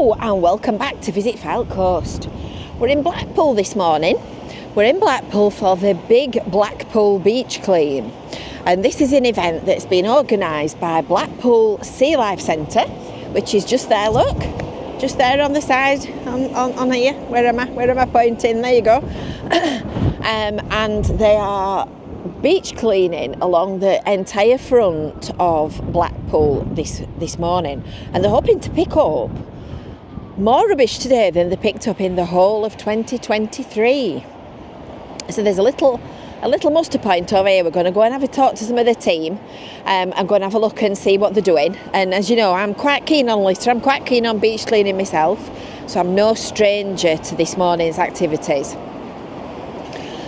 Hello and welcome back to Visit Fylde Coast. We're in Blackpool this morning. We're in Blackpool for the BIG Blackpool Beach Clean, and this is an event that's been organised by Blackpool Sea Life Centre, which is just there, look, just there on the side, on here. Where am I pointing? There you go. And they are beach cleaning along the entire front of Blackpool this morning, and they're hoping to pick up more rubbish today than they picked up in the whole of 2023. So there's a little muster point over here. We're going to go and have a talk to some of the team. I'm going to have a look and see what they're doing. And as you know, I'm quite keen on litter. I'm quite keen on beach cleaning myself, so I'm no stranger to this morning's activities.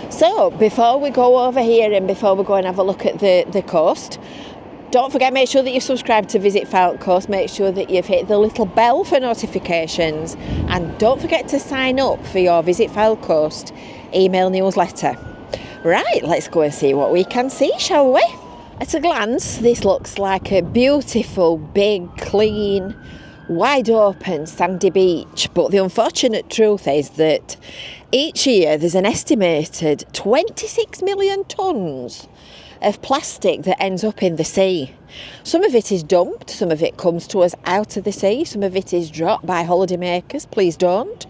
So before we go over here and before we go and have a look at the coast, don't forget, make sure that you've subscribed to Visit Fylde Coast. Make sure that you've hit the little bell for notifications, and don't forget to sign up for your Visit Fylde Coast email newsletter. Right, let's go and see what we can see, shall we? At a glance, this looks like a beautiful, big, clean, wide open sandy beach, but the unfortunate truth is that each year there's an estimated 26 million tonnes of plastic that ends up in the sea. Some of it is dumped, some of it comes to us out of the sea, some of it is dropped by holidaymakers. Please don't.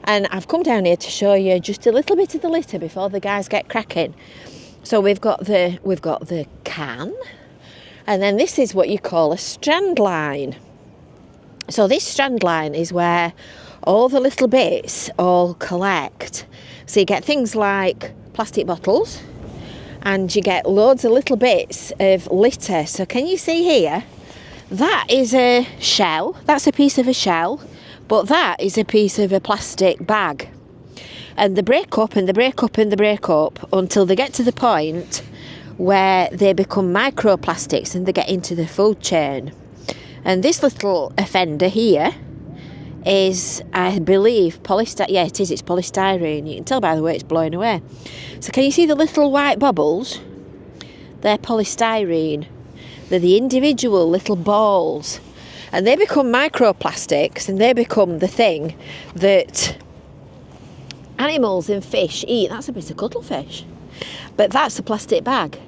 And I've come down here to show you just a little bit of the litter before the guys get cracking. So we've got the can, and then this is what you call a strand line. So this strand line is where all the little bits all collect. So you get things like plastic bottles, and you get loads of little bits of litter. So can you see here? That is a shell. That's a piece of a shell, but that is a piece of a plastic bag. And they break up and they break up and they break up until they get to the point where they become microplastics and they get into the food chain. And this little offender here is, I believe, polystyrene. Yeah, it is. It's polystyrene. You can tell by the way it's blowing away. So can you see the little white bubbles? They're polystyrene. They're the individual little balls. And they become microplastics, and they become the thing that animals and fish eat. That's a bit of cuttlefish. But that's a plastic bag.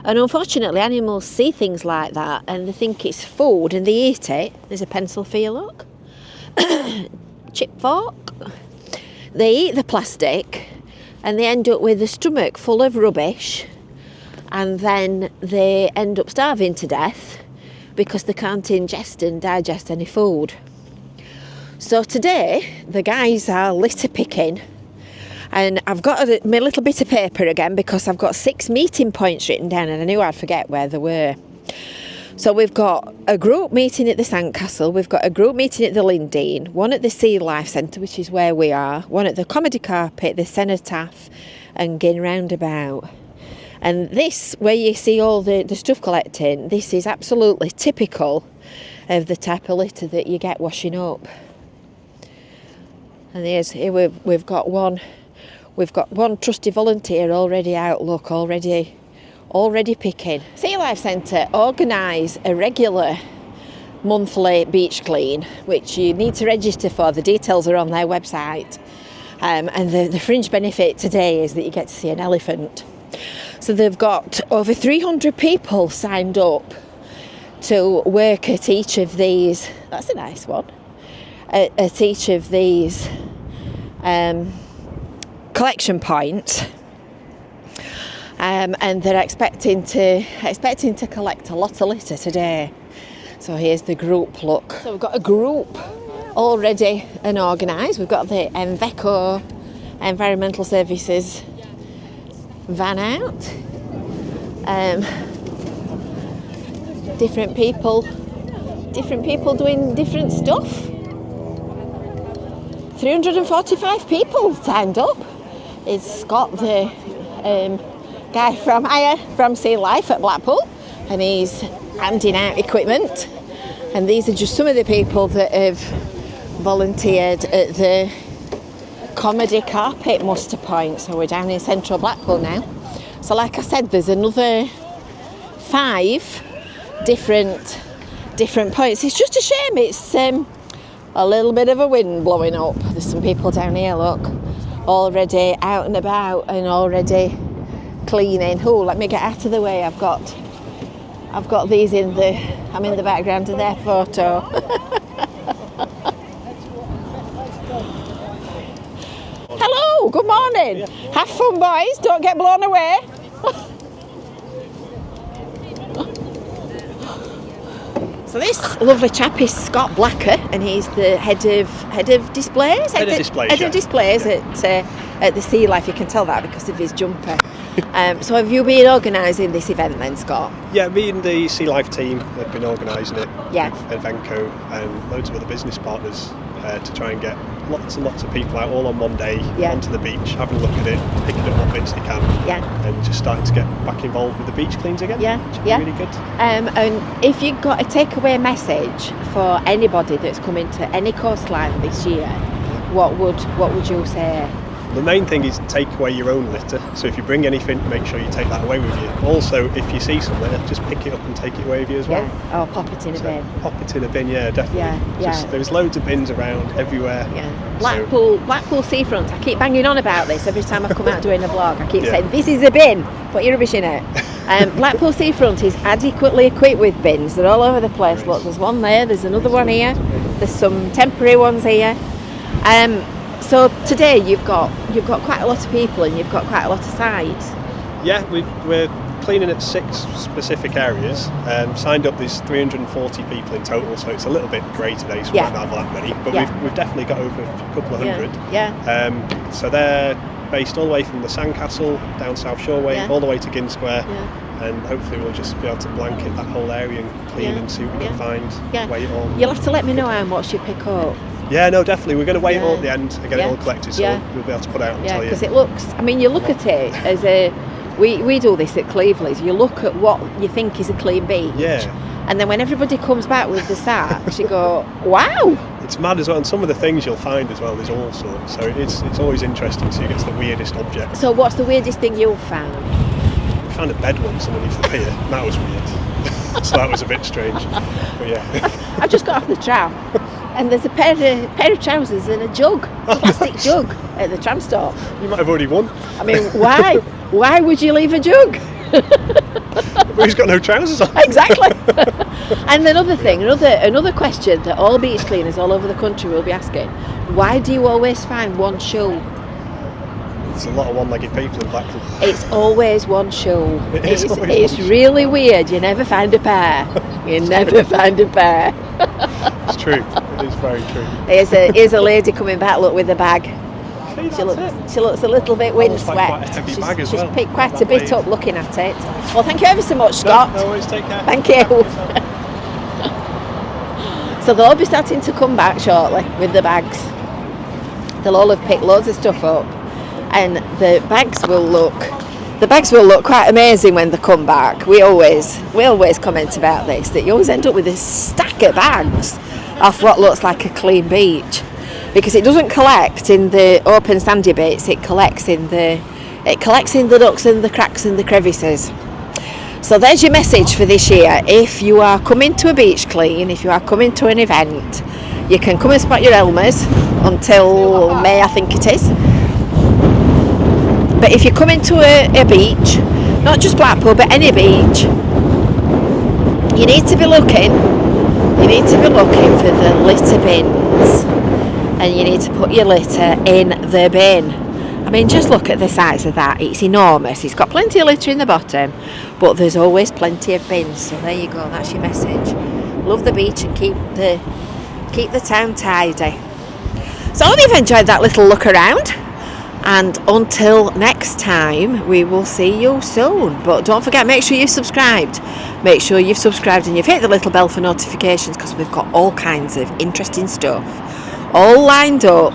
And unfortunately, animals see things like that and they think it's food and they eat it. There's a pencil for you, look. Chip fork. They eat the plastic and they end up with a stomach full of rubbish, and then they end up starving to death because they can't ingest and digest any food. So today the guys are litter picking, and I've got my little bit of paper again because I've got 6 meeting points written down and I knew I'd forget where they were. So we've got a group meeting at the Sandcastle, we've got a group meeting at the Lindeen, one at the Sea Life Centre, which is where we are, one at the Comedy Carpet, the Cenotaph and Gin Roundabout. And this, where you see all the stuff collecting, this is absolutely typical of the type of litter that you get washing up. And here we've got one trusty volunteer already out, look, already picking. Sea Life Centre organise a regular monthly beach clean, which you need to register for. The details are on their website. And the fringe benefit today is that you get to see an elephant. So they've got over 300 people signed up to work at each of these. That's a nice one. At each of these collection points. And they're expecting to collect a lot of litter today. So here's the group, look. So we've got a group already and organised. We've got the Enveco Environmental Services van out. Different people doing different stuff. 345 people signed up. It's got the guy from Sea Life at Blackpool, and he's handing out equipment. And these are just some of the people that have volunteered at the Comedy Carpet muster point. So we're down in central Blackpool now. So like I said, there's another 5 different points. It's just a shame it's a little bit of a wind blowing up. There's some people down here, look, already out and about and already cleaning. Oh, let me get out of the way. I've got these I'm in the background of their photo. Hello, good morning. Have fun, boys. Don't get blown away. So this lovely chap is Scott Blacker, and he's the head of displays. Head of displays at the Sea Life. You can tell that because of his jumper. So have you been organising this event then, Scott? Yeah, me and the Sea Life team have been organising it. Yeah. With Evenco and loads of other business partners to try and get lots and lots of people out all on one day onto the beach, having a look at it, picking up what bits they can, and just starting to get back involved with the beach cleans again. Which is really good. And if you've got a takeaway message for anybody that's coming to any coastline this year, what would you say? The main thing is take away your own litter. So if you bring anything, make sure you take that away with you. Also, if you see something, just pick it up and take it away with you as well. Yeah, or pop it in a bin. Pop it in a bin, yeah, definitely. There's loads of bins around everywhere. Yeah. Blackpool seafront. I keep banging on about this every time I come out doing a vlog. I keep saying, this is a bin, put your rubbish in it. Blackpool seafront is adequately equipped with bins. They're all over the place. Look, there's one there, there's another one here, there's some temporary ones here. So today you've got quite a lot of people and you've got quite a lot of sites. Yeah, we're cleaning at 6 specific areas. Signed up, there's 340 people in total, so it's a little bit grey today, so we don't have that many. But we've definitely got over a couple of hundred. So they're based all the way from the Sandcastle down South Shoreway all the way to Ginn Square. And hopefully we'll just be able to blanket that whole area and clean and see what we can find. Weigh it all. You'll have to let me know how much you pick up. Yeah, no, definitely. We're going to weigh it all at the end and get it all collected, so we'll be able to put out and tell you. Because it looks, I mean, you look at it as we do this at Cleveland's, you look at what you think is a clean beach. And then when everybody comes back with the sacks, you go, wow! It's mad as well, and some of the things you'll find as well, there's all sorts. So it's always interesting to see who gets the weirdest object. So what's the weirdest thing you've found? We found a bed once underneath the pier, and that was weird. So that was a bit strange. But yeah. I just got off the tram. And there's a pair of trousers and a jug, a plastic jug at the tram stop. You might have already won. I mean, why? Why would you leave a jug? But he's got no trousers on. Exactly. And another thing, another question that all beach cleaners all over the country will be asking: why do you always find one shoe? There's a lot of one-legged people in Blackpool. It's always one shoe. It's really weird. You never find a pair. You never find a pair. It's true. It is very true. Here's a lady coming back. Look, with a bag. She looks a little bit windswept. She's picked quite a bit up looking at it. Well, thank you ever so much, Scott. No worries. Take care. Thank you. So they'll all be starting to come back shortly with the bags. They'll all have picked loads of stuff up, and the bags will look quite amazing when they come back. We always comment about this, that you always end up with a stack of bags off what looks like a clean beach, because it doesn't collect in the open sandy bits. It collects in the nooks and the cracks and the crevices. So there's your message for this year. If you are coming to a beach clean, if you are coming to an event, you can come and spot your Elmers until May, I think it is. But if you're coming to a beach, not just Blackpool, but any beach, you need to be looking for the litter bins, and you need to put your litter in the bin. I mean, just look at the size of that. It's enormous. It's got plenty of litter in the bottom, but there's always plenty of bins. So there you go. That's your message. Love the beach and keep the town tidy. So I hope you've enjoyed that little look around. And until next time, we will see you soon. But don't forget, make sure you've subscribed. Make sure you've subscribed and you've hit the little bell for notifications, because we've got all kinds of interesting stuff all lined up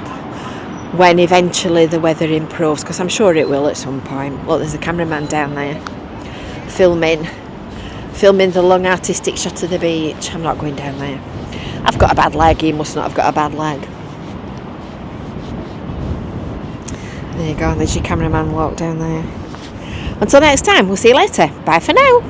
when eventually the weather improves, because I'm sure it will at some point. Look, there's a cameraman down there filming the long artistic shot of the beach. I'm not going down there. I've got a bad leg. He must not have got a bad leg. There you go, there's your cameraman walk down there. Until next time, we'll see you later. Bye for now.